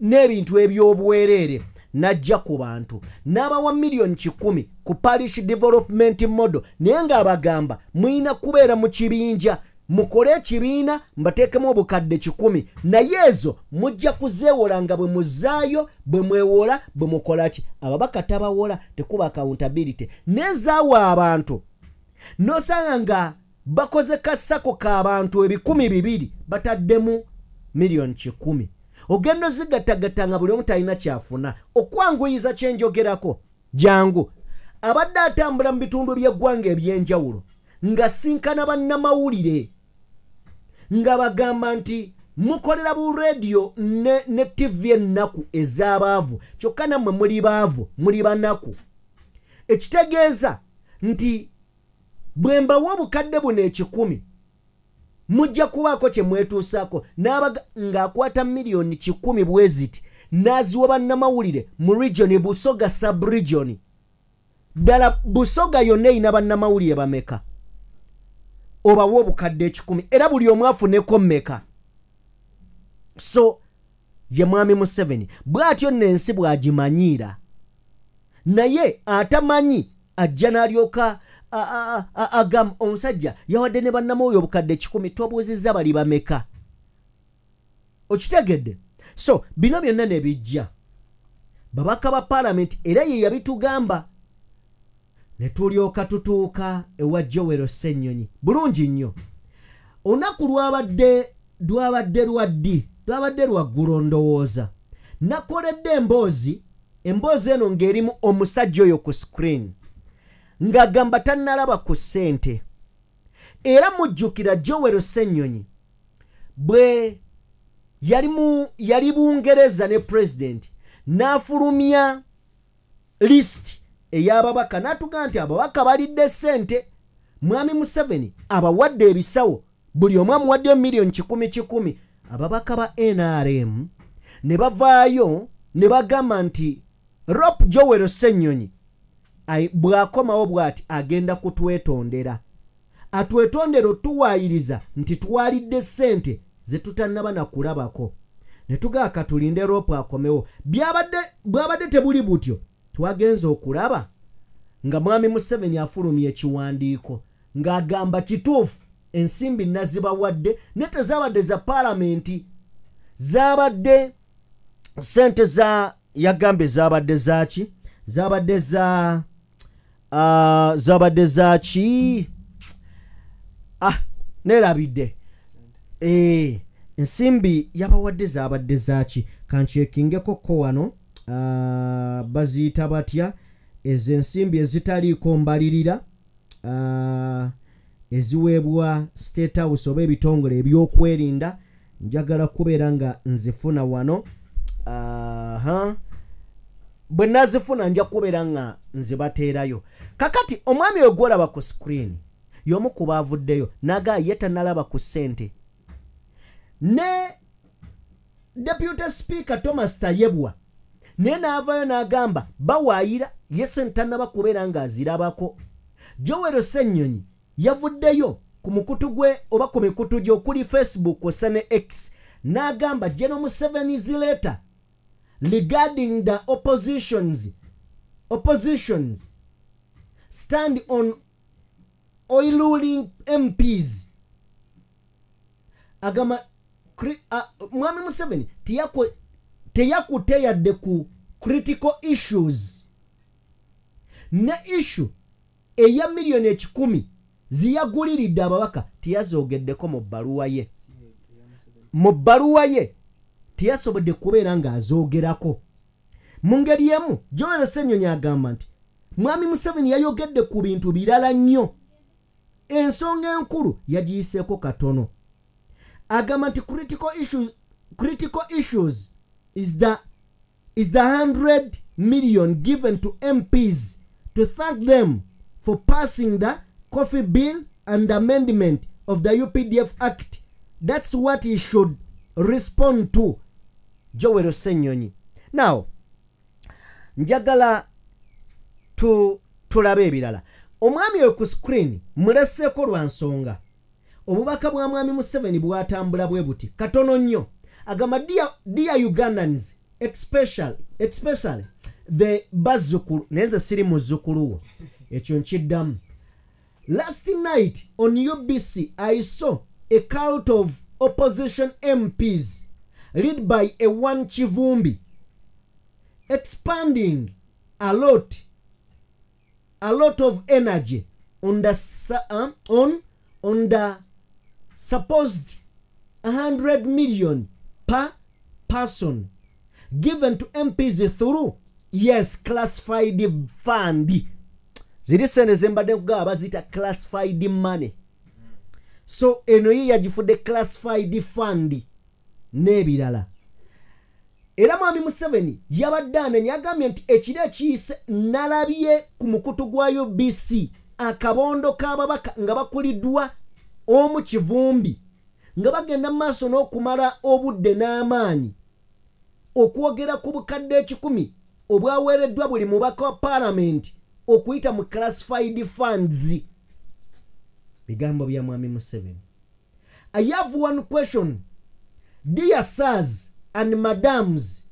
n'ebintu eby'obuweerere. Najja ku bantu n'abawa milioni 10 ku parish development model, naye ng'abagamba muyina kubeera mu kibinja, mukole ekibiina mbateekemu obukadde 10, naye ezo mujja kuzeewola nga bwe muzaayo, bwe mwewola, bwe mukola ki. Ababaka tabawola, tekuba accountability. Nezaawa abantu n'osanga nga bakoze kasako k'abantu 200 bataddemu milioni 10. Ogendo zigattagatanga buli omu talina kyafuna. Okwanguyiza kyenjogerako jangu abadde atambula mu bitundu by'eggwanga eby'enjawulo nga sinkana bannamawulire nga bagamba nti mukolera bu radio ne TV ennaku ez'abaavu, kyokka nammwe muli baavu, muli banaku. Ekitegeeza nti bwe mbawa obukadde buno 10 mujja kubaako kye mwetuusaako. N'abaga ng'akwata milioni 10 bweziti n'aziwa bannamawulire mu region Busoga sub-region. Ddala Busoga yonna erina bannamawulire bameka? Obawa obukadde 10 era buli omu afuneko mmeka? So ye mwami Museveni bw'atyo n'ensi bw'agimanyiira, naye atamanyi ajja n'alyoka agamba omusajja yawadde ne bannamawulire obukadde 10, tobuuzizza bali bameka? Okitegedde? So bino byonna ne bijja babaka ba parliament era ye yabitugamba, ne tulyoka tutuuka ewa Joel Ssenyonyi. Bulungi nnyo olunaku lwabadde lwaggulu ndowooza nakoledde emboozi eno ng'erimu omusajja oyo ku screen ng'agamba tannalaba ku ssente. Era mujjukira Joel Ssenyonyi bwe yali Bungereza ne president n'afulumya list ey'ababaka n'atuga nti ababaka balidde ssente. Mwami Museveni abawadde ebisawo, buli omu amuwadde milioni 10. Ababaka ba NRM ne bavaayo ne bagamba nti Rope Joel Ssenyonyi bw'akomawo bw'ati agenda kutwetondera, atwetondera otuwaayiriza nti twalidde ssente ze tutannaba na kulabako. Ne tugaaka tulinde Rope akomewo. Bw'abadde tebuli butyo twagenza okulaba nga mwami Museveni afulumya ekiwandiiko ng'agamba kituufu ensimbi nazibawadde ne tezabadde za palamenti, zabadde ssente za yagambe zabadde zaki zabadde zaki nerabidde ensimbi yabawadde zabadde zaki kankyekingeko ko wano baziyita batya ezo ensimbi ezitaliiko mbalirira eziweebwa State House oba ebitongole ebyokwerinda. Njagala kubeera nga nzifuna wano. Bwe nazifuna nja kubeera nga nzibateerayo. Kakati omwami oyo gwolaba ku screen y'omu ku baavuddeyo naga ye tannalaba ku ssente. Ne Deputy Speaker Thomas Tayebwa naye n'avaayo n'agamba bawaayira ye ssente tannaba kubeera nga azirabako. Joel Ssenyonyi yavuddeyo ku mukutu gwe oba ku mikutu gye okuli Facebook ossa ne X n'agamba General Museveni's letter regarding the oppositions stand on oil ruling MPs. Agamba Mwami Museveni teyakuteyadde ku critical issues ne issue eya milioni 10 ziyaguliridde ababaka tiyazogeddeko mu bbaluwa ye tiyasobodde kubeera nga azoogerako. Mu ngeri emu Joel Ssenyonyi agamba nti Mwami Museveni yayogedde ku bintu birala nnyo, ensonga enkulu yagiyiseeko katono. Agamba nti critical issues is the 100 million given to MPs to thank them for passing the coffee bill and amendment of the UPDF Act. That's what he should respond to. Joel Ssenyonyi. Now, njagala tulabe ebirala. Omwami oyo ku screen muleseeko lwa nsonga. Obubaka bwa Mwami Museveni bwatambula bwe buti katono nnyo. Agamba dear Ugandans, especially the bazzukulu, nenze siri muzzukulu ekyo nkiddamu. Last night on UBC I saw a cult of opposition MPs led by Ewan Kivumbi expanding a lot of energy on the supposed 100 million per person given to MPs through classified fund. Ziri sene zembade kugaba bazita classified money. So eno ye yagifudde classified fund n'ebirala. Era Mwami Museveni yabadde anenya agambye nti ekiro ekiyise nalabye ku mukutu gwa UBC akabondo k'ababaka nga bakuliddwa omu Kivumbi nga bagenda maaso n'okumala obudde n'amaanyi okwogera ku bukadde 10 obwaweereddwa buli mubaka wa parliament okuyita mu classified funds. Bigambo bya Mwami Museveni. I have one question. Dear sirs and madams,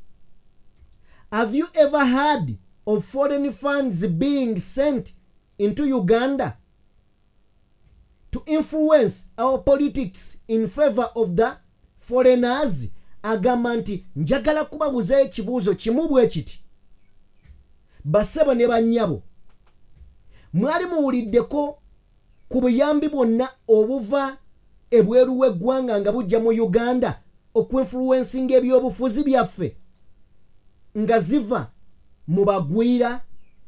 have you ever heard of foreign funds being sent into Uganda to influence our politics in favor of the foreigners? Agamba nti njagala kubabuza ekibuuzo kimu bwe kiti. Basebo ne bannyabo, mwali muwuliddeko ku buyambi bwonna obuva ebweru w'eggwanga nga bujja mu Uganda okwenfluencing ebyobufuzi byaffe nga ziva mu bagwira?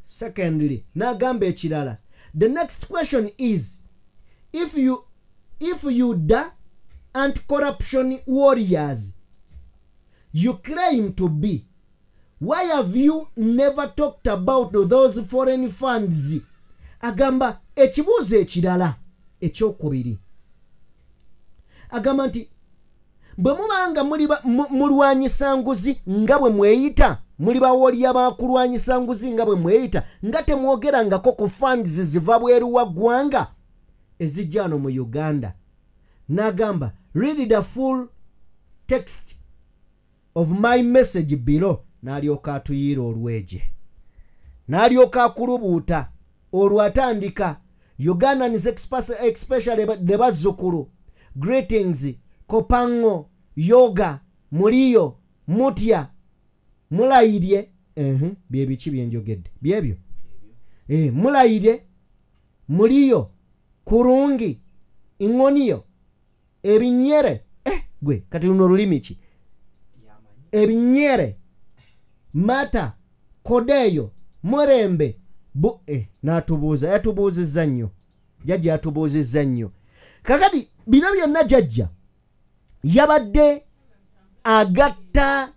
Secondly, n'agamba ekirala. The next question is, if you the anti-corruption warriors you claim to be, why have you never talked about those foreign funds? Agamba ekibuuzo ekirala ekyokubiri. Agamba nti bwe mubanga mulwanyisa nguzi nga bwe mweyita, muli bawolya bakulwanyisa nguzi nga bwe mweyita, nga temwogerangako ku funds ziva bweru wa ggwanga ezijja wano mu Uganda. N'agamba read the full text of my message below. N'alyoka atuyiira olweje, n'alyoka akulubuuta olwatandika Ugandans especially the bazzukulu. Greetings Kopango, Yoga, Muliyo, Mutya, Mulayidye. Bye biki byenjogedde byebyo. Mulayidye, Muliyo, Kurungi, Ingoniyo, Ebinyere. Gwe kati luno lulimi ki? Ebinyere, Mata, Kodeyo, Murembe. N'atubuuza, yatubuuzizza nnyo. Jjajja yatubuuzizza nnyo. Kakati bino byonna jjajja yabadde agatta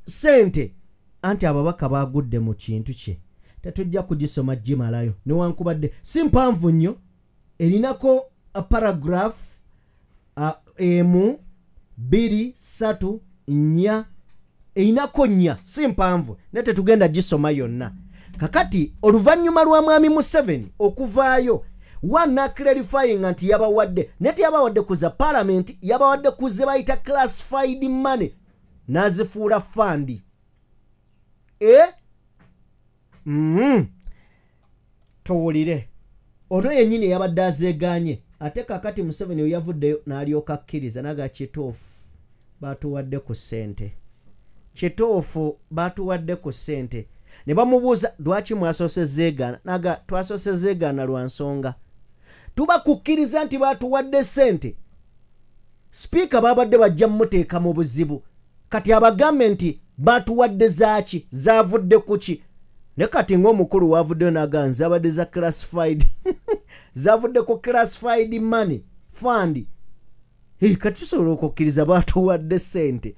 sente anti ababaka bagudde mu kintu kye. Tetujja kugisoma gimalayo newankubadde si mpanvu nnyo, erinako a paragraph emu 2 3 4 erinako 4, si mpanvu ne tetugenda gisoma yonna. Kakati oluvannyuma lwa Mwami Museveni okuvaayo wana clarifying nti yabawadde neti yabawadde kuza parliament yabawadde kuze bayita classified money nazifuula fund towulire ono yennyini yabadde azeeganye ate kakati Museveni we yavuddeyo n'alyoka akkiriza naga kituufu batuwadde ku ssente kituufu batuwadde ku ssente ne bamubuuza lwaki mwasosezeegaana naga twasosezeegaana lwa nsonga tuba kukkiriza nti batuwadde ssente sipiika babadde bajja mmuteeka mu buzibu kati abagambe nti batuwadde zaaki zavudde kuki ne kati ng'omukulu wavuddeyo naga zabadde za classified zavudde ku classified money fund kati tusobola okukkiriza batuwadde ssente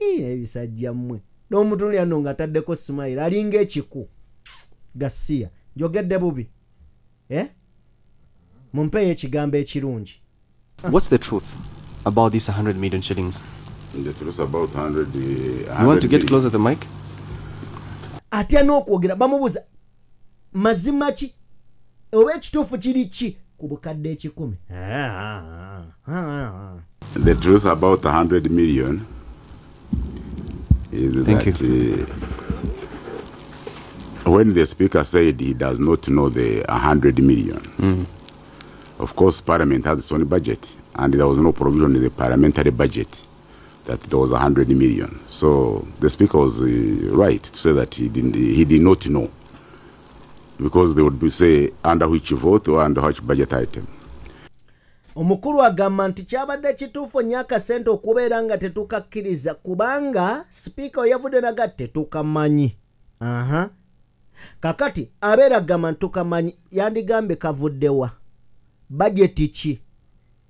ebisajja mmwe n'omutundu yano nga ataddeko smile alinga ekiku gasiya njogedde bubi mumpeeyo ekigambo ekirungi. What's the truth about these 100 million shillings? The truth about 100 You want to get closer to the mic? Atya n'okwogera bamubuuza mazima ki oba ekituufu kiri ki ku bukadde ekikumi. The truth about 100 million is that when the speaker said he does not know the 100 million, of course Parliament has its own budget and there was no provision in the parliamentary budget that there was 100 million. So the speaker was right to say that he did not know, because they would say under which vote or under which budget item. Omukulu agamba nti kyabadde kituufu nnyo akasente okubeera nga tetukakkiriza kubanga sipiika we yavudde naga tetukamanyi. Kakati abeera agamba ntukamanyi yandigambye kavuddewa budget ki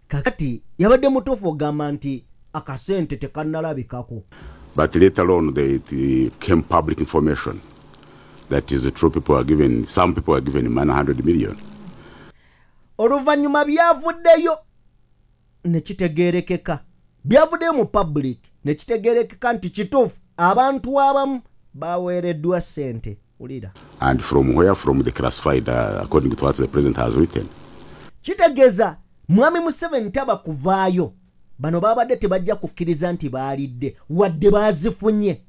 kakati yabadde mutuufu ogamba nti akasente tekannalabikako. But later on it came public information that is the true people are given, some people are given money 100 million. Oluvannyuma byavuddeyo ne kitegeerekeka byavuddeyo mu public ne kitegeerekeka nti kituufu abantu abamu baweereddwa ssente ulira. And from where? From the classified according to what the president has written. Kitegeeza Mwami Museveni taba kuvaayo bano babadde tebajja kukkiriza nti baalidde wadde bazifunye.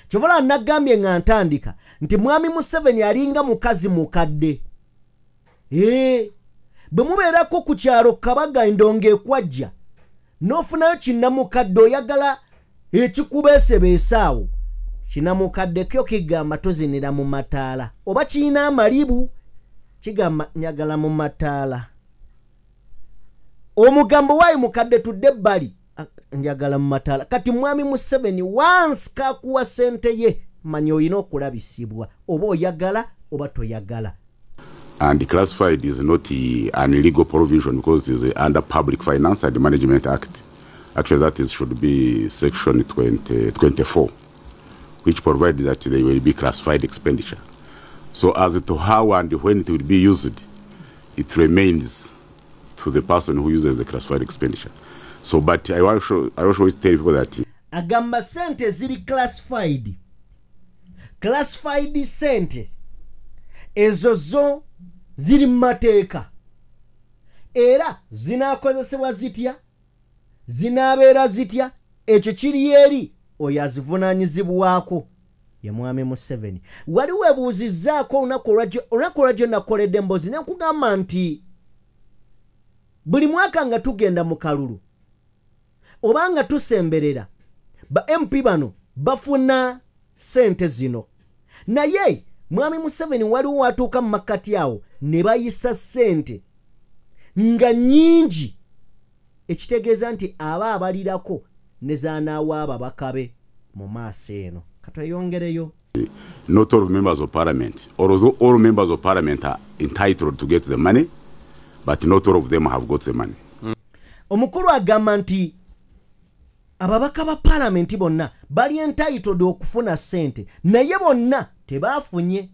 Kyovola nagambye nga ntandika nti Mwami Museveni alinga mukazi mukadde. Bwe mubeerako ku kyalo Kabaga endongo ekwajja n'ofunayo kinnamukadde oyagala ekikubeesebeesaawo kinnamukadde kyo kigamba tozinira mu mataala oba kirina amalibu kigamba nyagala mu mataala. Omugambo waayi mukadde tudde ebbali njagala mu mataala. Kati Mwami Museveni once kakuwa ssente ye manya olina okulabisibwa oba oyagala oba toyagala. And classified is not an illegal provision because it is under Public Finance and Management Act. Actually, that should be Section 24, which provides that they will be classified expenditure. So as to how and when it will be used, it remains to the person who uses the classified expenditure. So, but I also tell people that agamba sente ziri classified sente ezo zo ziri mateeka era zinaakozesebwa zitya zinaabeera zitya ekyo kiri eri oyo azivunaanyizibwako ye Mwami Museveni. Wali weebuuzizzaako olunaku olwajjo nakoledde mboozi nekugamba nti buli mwaka nga tugenda mu kalulu oba nga tusemberera ba MP bano bafuna sente zino naye Mwami Museveni waliwo watuuka mu makkati awo ne bayisa sente nga nnyingi ekitegeeza nti aba abalirako ne zaanaawa ababaka mu maaso eno. Katweyongereyo. Not all members of parliament, although all members of parliament are entitled to get the money, but not all of them have got the money. Omukulu agamba nti ababaka ba parliament bonna bali entitled okufuna sente naye bonna tebaafunye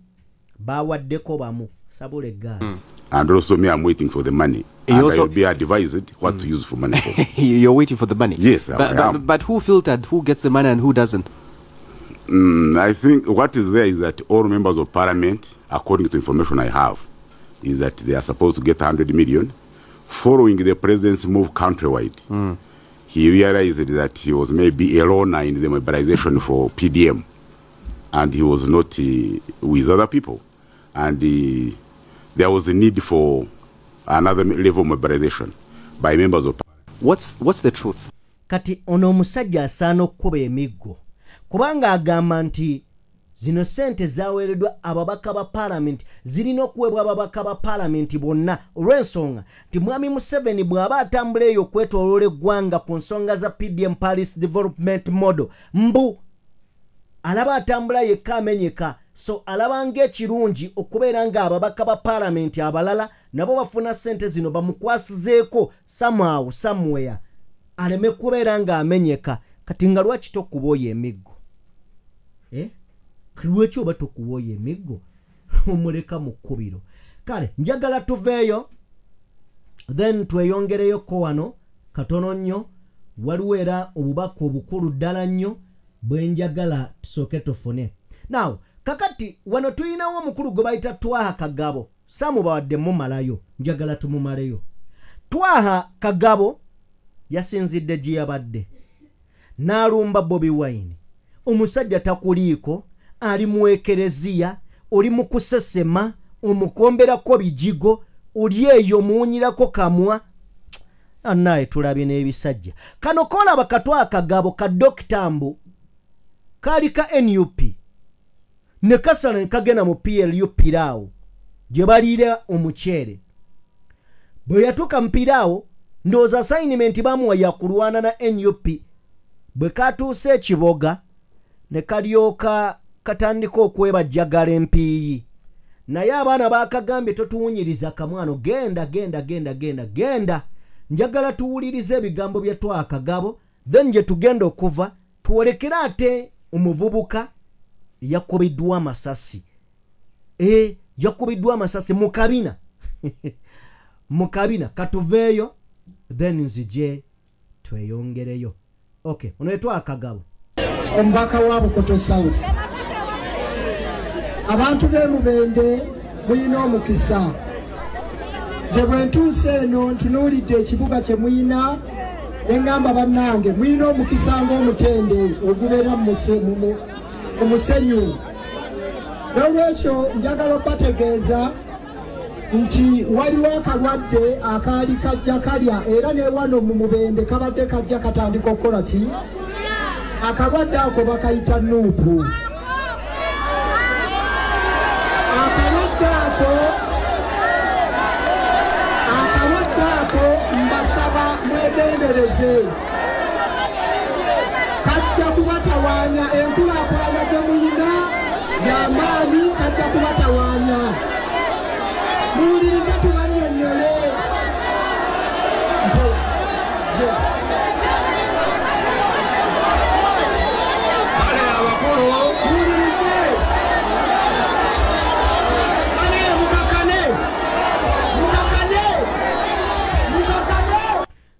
bawaddeko bamu sabule gaali. And also me, I'm waiting for the money. And I will be advised what to use for money for. You're waiting for the money? Yes, I am. But who filtered who gets the money and who doesn't? I think what is there is that all members of parliament, according to information I have, is that they are supposed to get 100 million. Following the president's move countrywide, he realized that he was maybe a loner in the mobilization for PDM, and he was not with other people. And there was a need for another level of mobilization by members of parliament. What's the truth? Kati ono musajja asaana okukuba emiggo kubanga agamba nti zino sente zaweereddwa ababaka ba parliament zirina okuweebwa ababaka ba parliament bonna olw'ensonga nti mwami Museveni bw'aba atambula eyo okwetooloola eggwanga ku nsonga za PDM Paris Development Model mbu alaba atambula yekka amenyeka, so alaba ng'ekirungi okubeera nga ababaka ba parliament abalala nabo bafuna sente zino bamukwasizeeko somehow somewhere aleme kubeera nga amenyeka. Kati nga lwaki tokuboya emiggo? Lwaki oba tokuboya emiggo? Omuleka mu kkubiro. Kale njagala tuveeyo then tweyongereyoko wano katono nnyo. Waliwo era obubaka obukulu ddala nnyo bwe njagala tusooke tufune. Now kakati wano tuyinawo omukulu gwe bayita Twaha Kagabo. Samubawadde mumalayo, njagala tumumaleyo. Twaha Kagabo yasinzidde gye yabadde n'alumba Bobi Wine. Omusajja takuliiko, ali mu ekereziya, oli mu kusesema, omukomberako bijigo, oli eyo muwunyirako kamwa. Anaye tulabye n'ebisajja. Kano koolaba Katwaha Kagabo ka Dr. Mbu kaali ka NUP ne kasala ne kagenda mu PLU Piraawo gye baliira omuceere. Bwe yatuuka mu Piraawo ndowooza assignment bamuwa yakulwana na NUP. Bwe katuuse ekiboga ne kalyoka katandika okwebajjagala empiiyi. Naye abaana bakagambye totuwunyiriza kamwano, genda. Njagala tuwulirize ebigambo bya Twaha Kagabo, then gye tugenda okuva tuwolekera ate omuvubuka yakubiddwa amasasi. Yakubiddwa amasasi mu kabina. Mu kabina katuveeyo then nzije tweyongereyo. Okay, ono Twaha Kagabo. Omubaka wa Bukoto South. Abantu b'Emubende muyina omukisa. Ze bwe ntuuse eno ntunuulidde ekibuga kye muyina ne ngamba bannange muyina omukisa ng'omutende ogubeera mu musenyu. N'olwekyo njagala obbategeeza nti waliwo akalwadde akaali kajja kalya era ne wano mu Mubende kabadde kajja katandika okukola ki? Akalwadde ako bakayita nuupu. Akalwadde ako mbasaba mwegendereze. Kajja kubatawaanya enkulaakulana gye muyina y'amaanyi, kajja kubatawaanya. Muwulirize tubannyonnyole.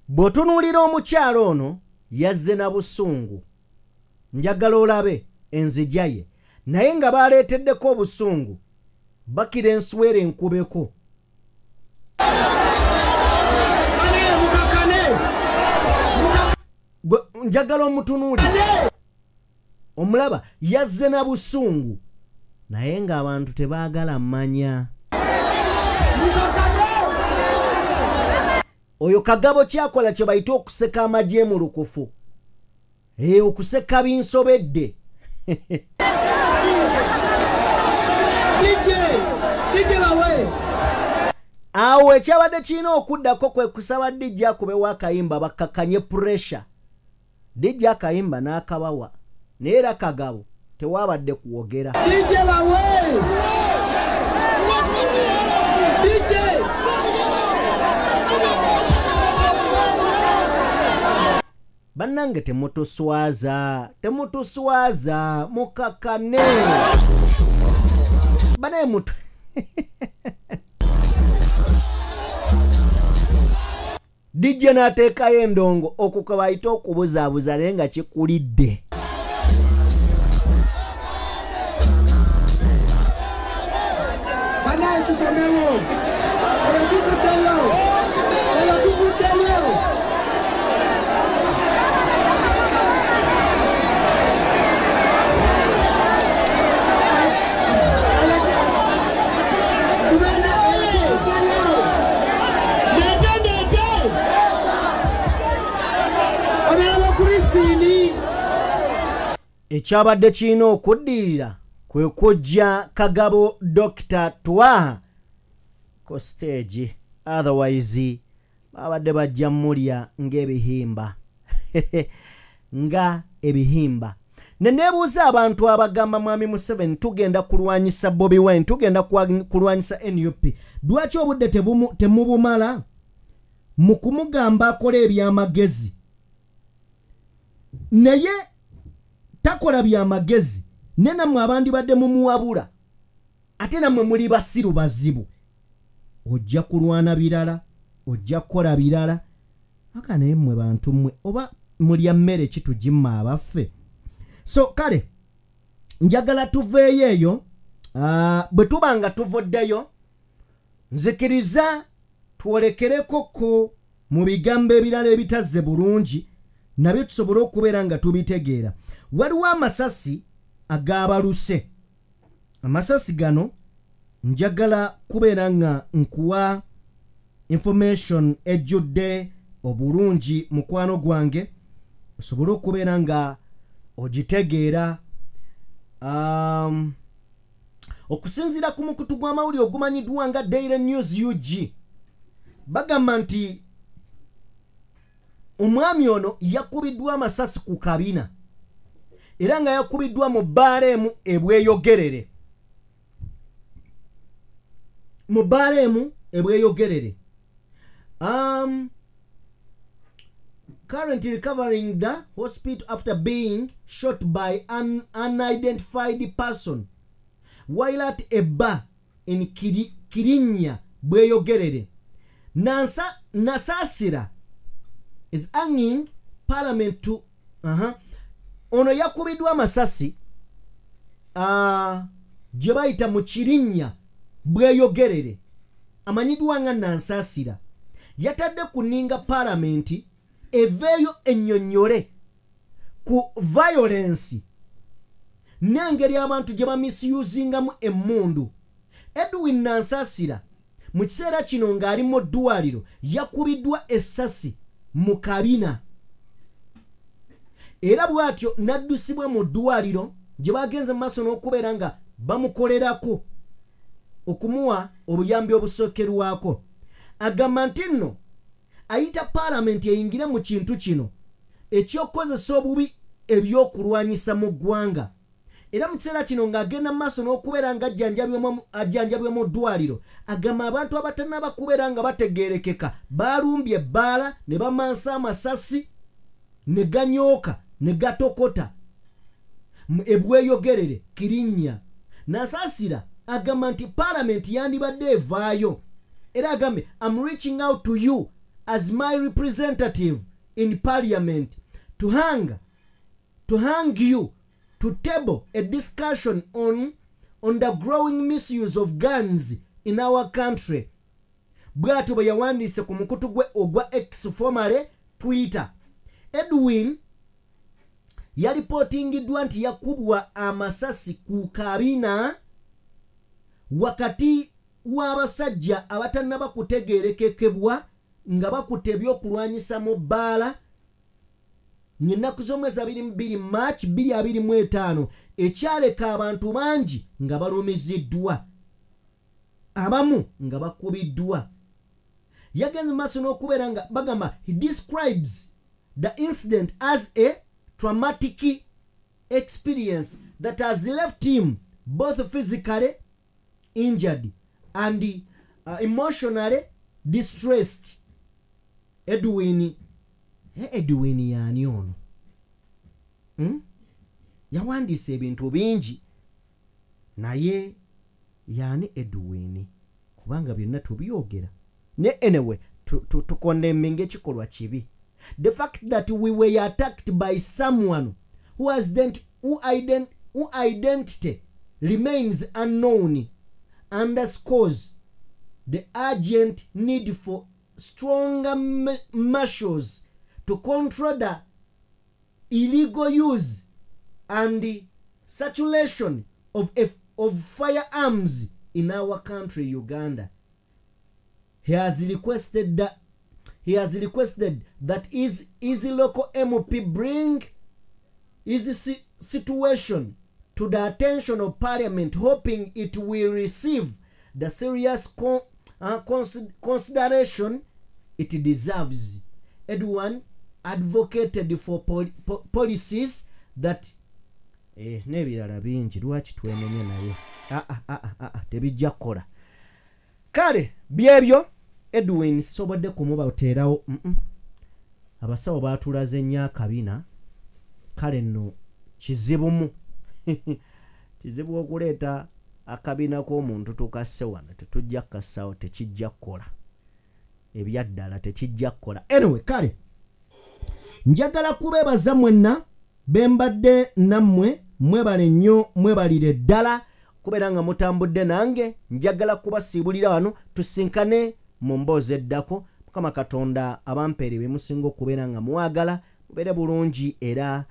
Bw'otunuulira omukyalo ono yazze na busungu. Njagala olabe enzija ye. Naye nga baleeteddeko obusungu bakira enswera enkubeko. Njagala omutunuulire. Omulaba yazze na busungu naye nga abantu tebaagala mmanya. Oyo Kagabo kyakola kye bayita okuseka amagye mu lukufu. Okuseka binsobedde. Awo ekyabadde kirina okuddako kwe kusaba DJ akubewo akayimba bakakanye pressure. DJ akayimba n'akabawa. Naye era Kagabo tewabadde kuwogera. DJ bawe! DJ! Bannange temutuswaza mukakane. Bane mutu. DJ n'ateekayo endongo okukabayita okubuzaabuza naye nga kikulidde. Banaye tukomewo. ekyabadde kirina okuddirira kwe kujja Kagabo Dr. Twaha ko stage, otherwise babadde bajja mulya ng'ebihimba nga ebihimba. Nenebuuza abantu abagamba Mwami Museveni tugenda kulwanyisa Bobi Wine, tugenda kulwanyisa NUP, lwaki obudde temubumala mu kumugamba akola ebyamagezi naye takola byamagezi, ne nammwe abandi badde mumuwabula ate nammwe muli basiru bazibu, ojja kulwana birala, ojja kukola birala. Aka naye mmwe bantu mmwe oba mulya mmere kitugimma abaffe. So kale njagala tuveeyo eyo, bwe tuba nga tuvoddeyo nzikiriza twolekereko ko mu bigambo ebirala ebitazze bulungi nabyo tusobole okubeera nga tubitegeera. Waliwo amasasi agaabaluse. Amasasi gano njagala kubeera nga nkuwa information ejjudde obulungi mukwano gwange osobole okubeera nga ogitegeera. Okusinziira ku mukutu gw'amawulire ogumanyiddwa nga Daily News UG bagamba nti omwami ono yakubiddwa amasasi ku kabina era nga yakubiddwa mu bbaala emu ebweyogerere. Mu bbaala emu ebweyogerere. Currently recovering the hospital after being shot by an unidentified person while at a bar in Kirinya bweyogerere. Nasasira is hanging parliament to ono yakubiddwa amasasi gye bayita mu Kirinya bweyogerere, amanyiddwa nga Nansasira. Yatadde kuninga parliament eveeyo ennyonnyole ku violence n'engeri abantu gye bamisuzingamu emmundu. Edwin Nansasira mu kiseera kino ng'ali mu ddwaliro yakubiddwa essasi mu kabina era bw'atyo n'addusibwa mu ddwaliro gye bagenze mu maaso n'okubeera nga bamukolerako okumuwa obuyambi obusookerwako. Agamba nti nno ayita parliament eyingire mu kintu kino ekyokukozesa obubi ebyokulwanyisa mu ggwanga era mu kiseera kino ng'agenda mu maaso n'okubeera nga ajjanjabwe mu ddwaliro. Agamba abantu abatannaba kubeera nga bategeerekeka balumbye ebbaala ne bamansa amasasi ne ganyooka ne gatokota ebweyogerere Kirinya. Nasasira agamba nti parliament yandibadde evaayo era agambe I'm reaching out to you as my representative in parliament to hang you to table a discussion on the growing misuse of guns in our country. Bw'atyo bwe yawandiise ku mukutu gwe ogwa X formerly Twitter. Edwin yalipotingiddwa nti yakubwa amasasi ku kabina wakati w'abasajja abatannaba kutegeerekekebwa nga bakutte ebyokulwanyisa mu bbaala nnaku z'omwezi 22 March 2025 ekyaleka abantu bangi nga balumiziddwa abamu nga bakubiddwa. Yagenze maaso n'okubeera nga bagamba he describes the incident as a traumatic experience that has left him both physically injured and emotionally distressed. Edwin yani ono yawandiise ebintu bingi naye yani Edwin kubanga byonna tubyogera ne anyway tukondemminga ekikolwa kibi. The fact that we were attacked by someone whose identity remains unknown underscores the urgent need for stronger measures to control the illegal use and circulation of firearms in our country, Uganda. He has requested that his local MP bring is situation to the attention of Parliament, hoping it will receive the serious consideration it deserves. Edwin advocated for policies that nebirala bingi lwaki twenenye naye tebijja kukola kale byebyo Edwin sobodde kumubateerawo abasawo baatulaze nnyo akabina kale nno kizibumu kizibu okuleeta akabina k'omuntu tukasse wano tetujja kukassawo tekijja kukola ebyaddala tekijja kukola anyway kale njagala kubeebaza mwenna bembadde nammwe mwebale nnyo mwebalire ddala kubeera nga mutambudde nange njagala kubasiibulira wano tusinkane mu mboozi eddako mukama katonda abampeere bye musinga okubeera nga mwagala mubeere bulungi era